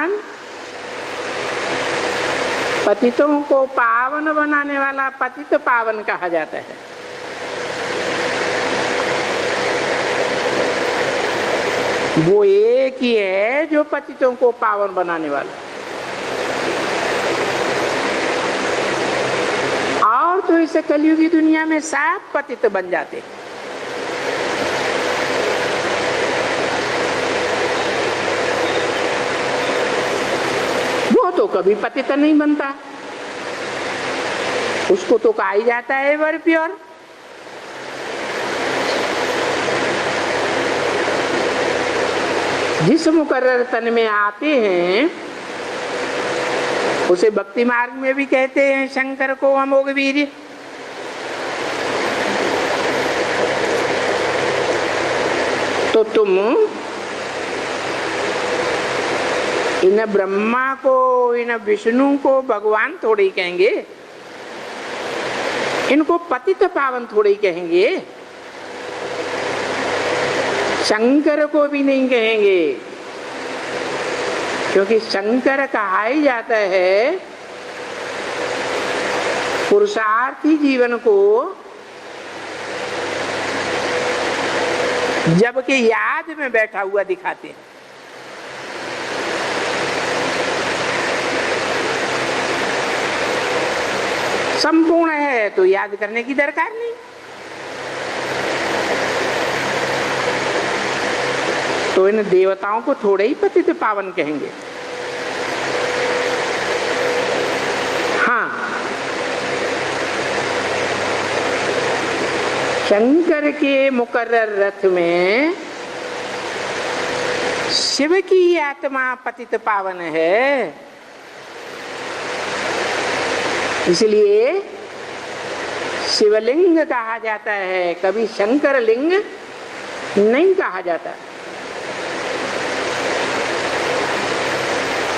भगवान पतितों को पावन बनाने वाला पतित पावन कहा जाता है। वो एक ही है जो पतितों को पावन बनाने वाला। और तो इस कलयुगी दुनिया में सब पतित बन जाते। वो तो कभी पतित नहीं बनता, उसको तो कहा ही जाता है एवर प्योर। जिस मुकर्रर तन में आते हैं उसे भक्ति मार्ग में भी कहते हैं शंकर को अमोघ वीर्य। तो तुम इन ब्रह्मा को, इन विष्णु को भगवान थोड़े ही कहेंगे, इनको पतित पावन थोड़े ही कहेंगे, शंकर को भी नहीं कहेंगे। क्योंकि शंकर कहा ही जाता है पुरुषार्थी जीवन को जबकि याद में बैठा हुआ दिखाते हैं। संपूर्ण है तो याद करने की दरकार नहीं। तो इन देवताओं को थोड़े ही पतित पावन कहेंगे। हाँ, शंकर के मुकर्रर रथ में शिव की आत्मा पतित पावन है, इसलिए शिवलिंग कहा जाता है, कभी शंकर लिंग नहीं कहा जाता।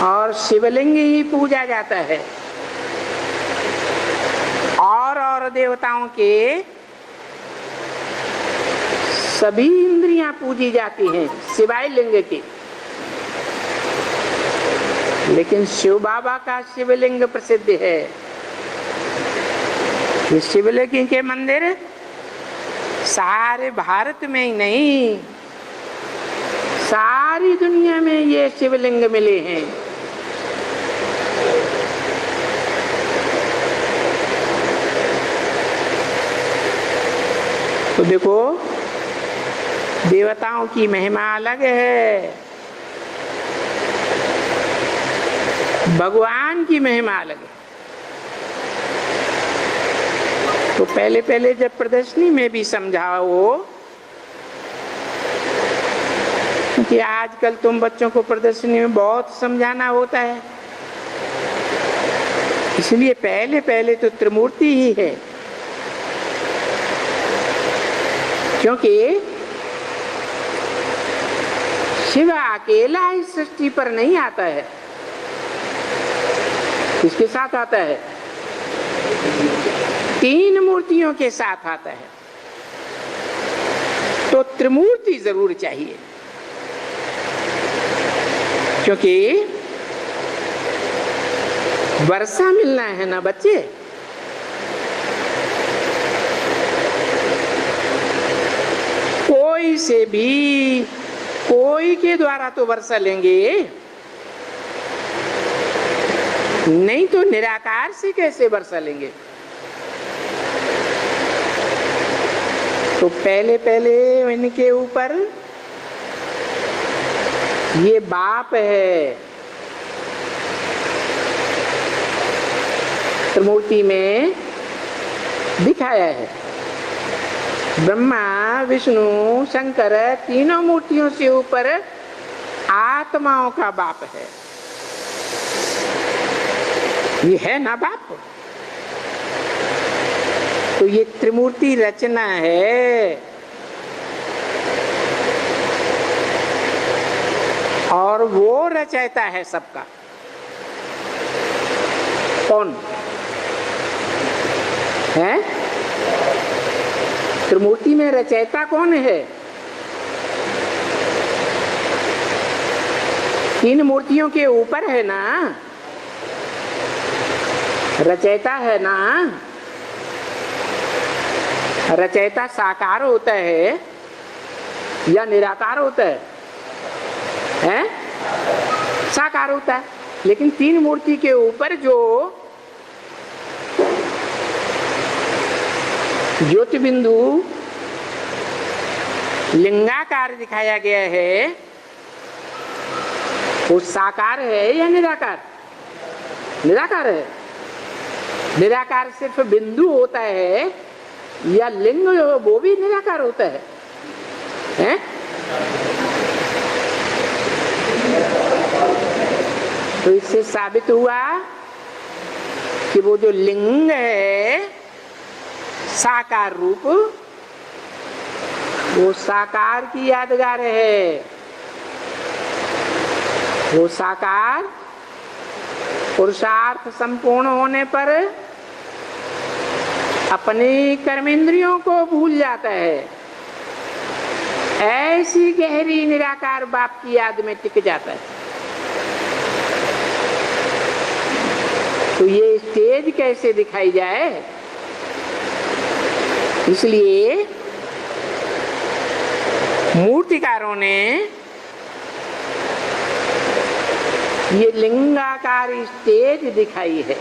और शिवलिंग ही पूजा जाता है। और देवताओं के सभी इंद्रियां पूजी जाती हैं सिवाय लिंग के। लेकिन शिव बाबा का शिवलिंग प्रसिद्ध है। ये शिवलिंग के मंदिर सारे भारत में ही नहीं, सारी दुनिया में ये शिवलिंग मिले हैं। तो देखो, देवताओं की महिमा अलग है, भगवान की महिमा अलग है। तो पहले पहले जब प्रदर्शनी में भी समझाओ, कि आजकल तुम बच्चों को प्रदर्शनी में बहुत समझाना होता है, इसलिए पहले पहले तो त्रिमूर्ति ही है। क्योंकि शिव अकेला इस सृष्टि पर नहीं आता है, किसके साथ आता है? तीन मूर्तियों के साथ आता है। तो त्रिमूर्ति जरूर चाहिए, क्योंकि वर्षा मिलना है ना बच्चे। कोई से भी, कोई के द्वारा तो वर्षा लेंगे, नहीं तो निराकार से कैसे वर्षा लेंगे। तो पहले पहले इनके ऊपर ये बाप है, त्रिमूर्ति में दिखाया है। ब्रह्मा, विष्णु, शंकर तीनों मूर्तियों से ऊपर आत्माओं का बाप है। ये है ना बाप। तो ये त्रिमूर्ति रचना है। और वो रचयिता है सबका। कौन है? त्रिमूर्ति में रचयिता कौन है? इन मूर्तियों के ऊपर है ना रचयिता है ना। रचयिता साकार होता है या निराकार होता है? हैं? साकार होता है। लेकिन तीन मूर्ति के ऊपर जो ज्योति बिंदु लिंगाकार दिखाया गया है वो साकार है या निराकार? निराकार है। निराकार सिर्फ बिंदु होता है या लिंग वो भी निराकार होता है? हैं? तो इससे साबित हुआ कि वो जो लिंग है साकार रूप वो साकार की यादगार है। वो साकार पुरुषार्थ संपूर्ण होने पर अपने कर्मेंद्रियों को भूल जाता है। ऐसी गहरी निराकार बाप की याद में टिक जाता है। तो ये स्टेज कैसे दिखाई जाए? इसलिए मूर्तिकारों ने ये लिंगाकार स्टेज दिखाई है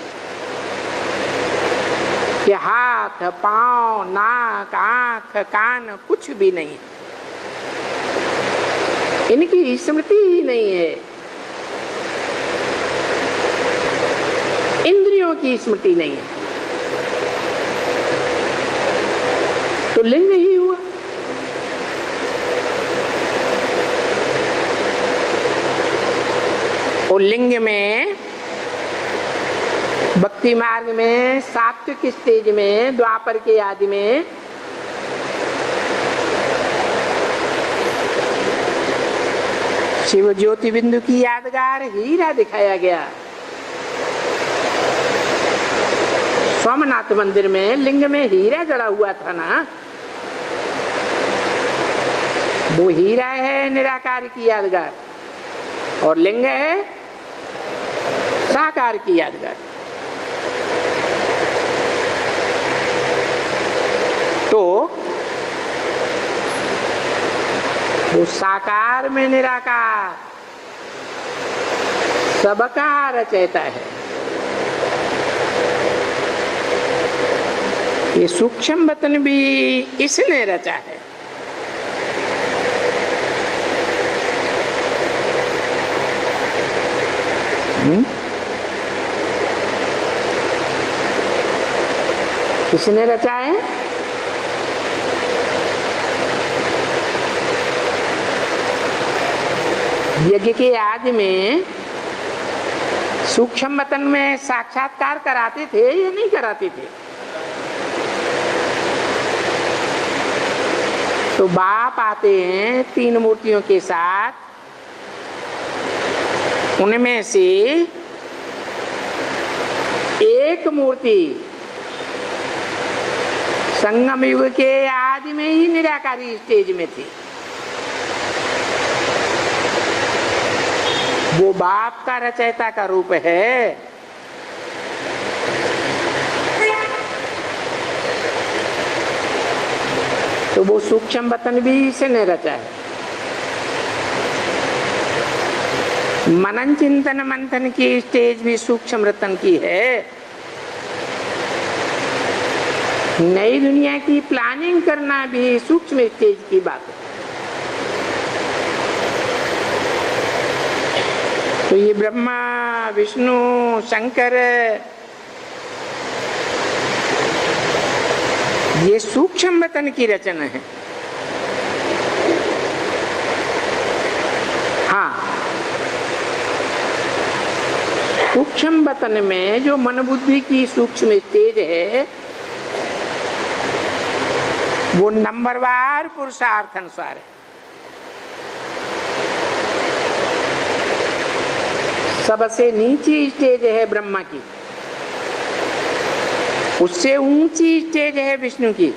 कि हाथ पांव नाक आंख कान कुछ भी नहीं, इनकी स्मृति ही नहीं है, इंद्रियों की स्मृति नहीं है। तो लिंग ही हुआ। और लिंग में भक्ति मार्ग में सात्विक स्टेज में द्वापर के आदि में शिव ज्योति बिंदु की यादगार हीरा दिखाया गया। सोमनाथ मंदिर में लिंग में हीरा जड़ा हुआ था ना, वो हीरा है निराकार की यादगार और लिंग है साकार की यादगार। तो वो साकार में निराकार सबका रचयिता है। ये सूक्ष्म वतन भी इसने रचा है। किसने रचा है? यज्ञ के आदि में सूक्ष्म वतन में साक्षात्कार कराते थे या नहीं कराते थे? तो बाप आते हैं तीन मूर्तियों के साथ, उनमें से एक मूर्ति संगम युग के आदि में ही निराकारी स्टेज में थी। वो बाप का रचयिता का रूप है। तो वो सूक्ष्म वतन भी इसने रचा है। मनन चिंतन मंथन की स्टेज भी सूक्ष्म रतन की है। नई दुनिया की प्लानिंग करना भी सूक्ष्म स्टेज की बात है। तो ये ब्रह्मा विष्णु शंकर ये सूक्ष्म वतन की रचना है। हाँ, सूक्ष्म वतन में जो मन बुद्धि की सूक्ष्म स्टेज है वो नंबरवार पुरुषार्थ अनुसार है। सबसे नीची स्टेज है ब्रह्मा की, उससे ऊंची स्टेज है विष्णु की,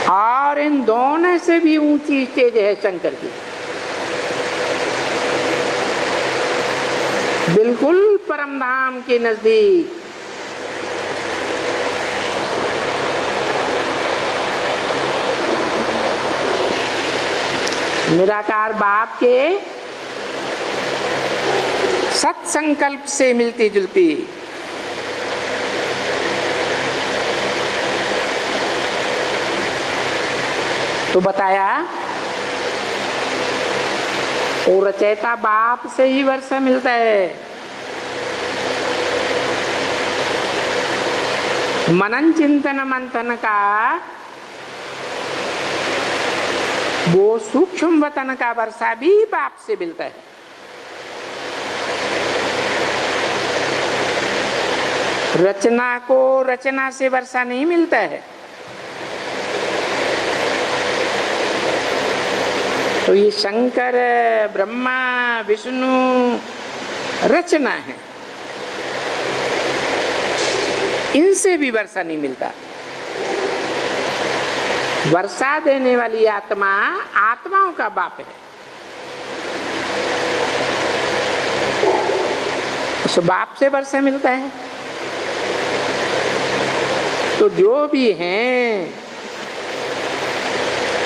और इन दोनों से भी ऊंची स्टेज है शंकर की। बिल्कुल परम धाम के नजदीक। निराकार बाप के सत्संकल्प से मिलती जुलती। तो बताया वो रचयिता बाप से ही वर्षा मिलता है। मनन चिंतन मंथन का वो सूक्ष्म वतन का वर्षा भी बाप से मिलता है। रचना को रचना से वर्षा नहीं मिलता है। तो ये शंकर, ब्रह्मा, विष्णु रचना है, इनसे भी वर्षा नहीं मिलता। वर्षा देने वाली आत्मा आत्माओं का बाप है। उस बाप से वर्षा मिलता है। तो जो भी हैं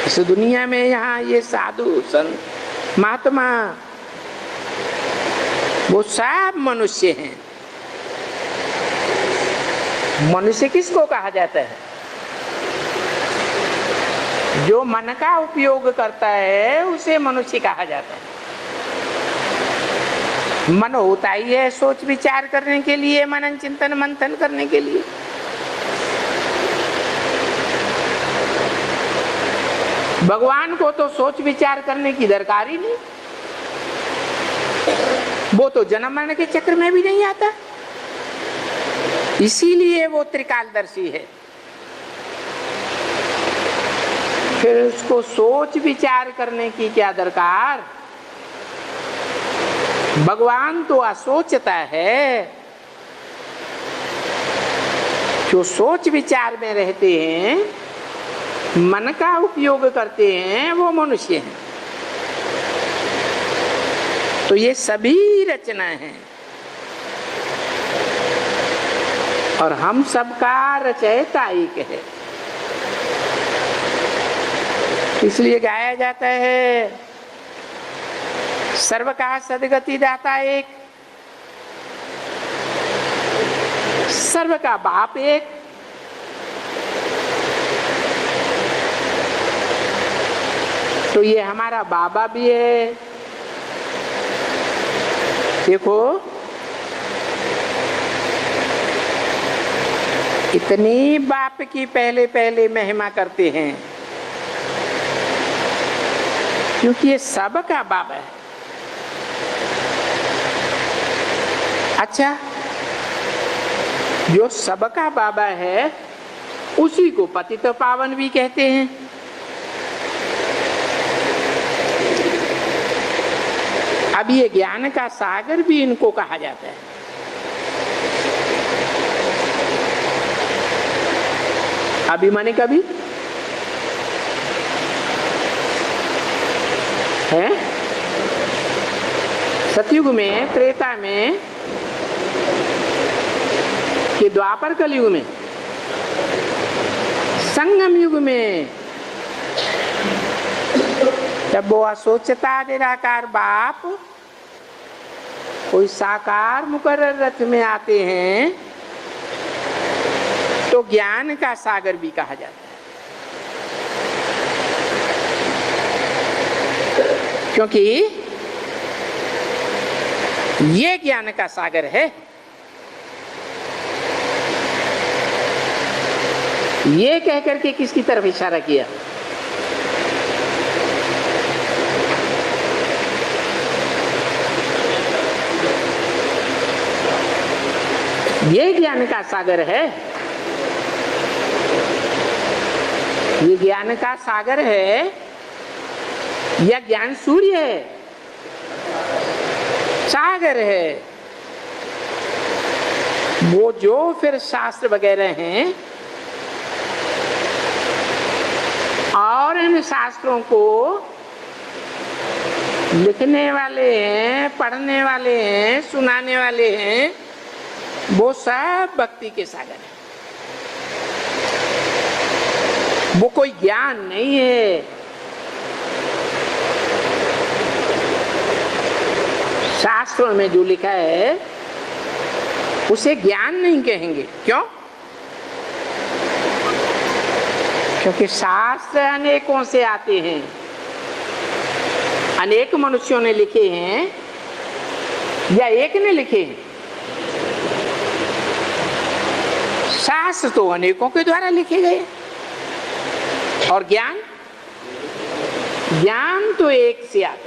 इस दुनिया में, यहाँ ये साधु संत महात्मा, वो सब मनुष्य हैं। मनुष्य किसको कहा जाता है? जो मन का उपयोग करता है उसे मनुष्य कहा जाता है। मन होता ही है सोच विचार करने के लिए, मनन चिंतन मंथन करने के लिए। भगवान को तो सोच विचार करने की दरकार ही नहीं। वो तो जन्म मरण के चक्र में भी नहीं आता, इसीलिए वो त्रिकालदर्शी है। फिर उसको सोच विचार करने की क्या दरकार? भगवान तो असोचता है। जो सोच विचार में रहते हैं, मन का उपयोग करते हैं, वो मनुष्य हैं। तो ये सभी रचना है और हम सबका रचयिता एक है। इसलिए गाया जाता है सर्व का सदगति दाता एक, सर्व का बाप एक। तो ये हमारा बाबा भी है। देखो इतनी बाप की पहले पहले महिमा करते हैं क्योंकि ये सबका बाबा है। अच्छा, जो सबका बाबा है उसी को पतित पावन भी कहते हैं। अब ये ज्ञान का सागर भी इनको कहा जाता है। अभी माने कभी है सतयुग में, त्रेता में, कि द्वापर कलयुग में, संगम युग में, जब वो असोचता निराकार बाप कोई साकार मुकर्रर रथ में आते हैं तो ज्ञान का सागर भी कहा जाता है। क्योंकि ये ज्ञान का सागर है। ये कहकर के किसकी तरफ इशारा किया? ये ज्ञान का सागर है। ये ज्ञान का सागर है या ज्ञान सूर्य है? सागर है। वो जो फिर शास्त्र वगैरह हैं और इन शास्त्रों को लिखने वाले हैं हैं, पढ़ने वाले हैं, सुनाने वाले हैं, वो सब भक्ति के सागर है। वो कोई ज्ञान नहीं है। शास्त्रों में जो लिखा है उसे ज्ञान नहीं कहेंगे। क्यों? क्योंकि शास्त्र अनेकों से आते हैं, अनेक मनुष्यों ने लिखे हैं या एक ने लिखे हैं। शास्त्र तो अनेकों के द्वारा लिखे गए, और ज्ञान तो एक से आता है।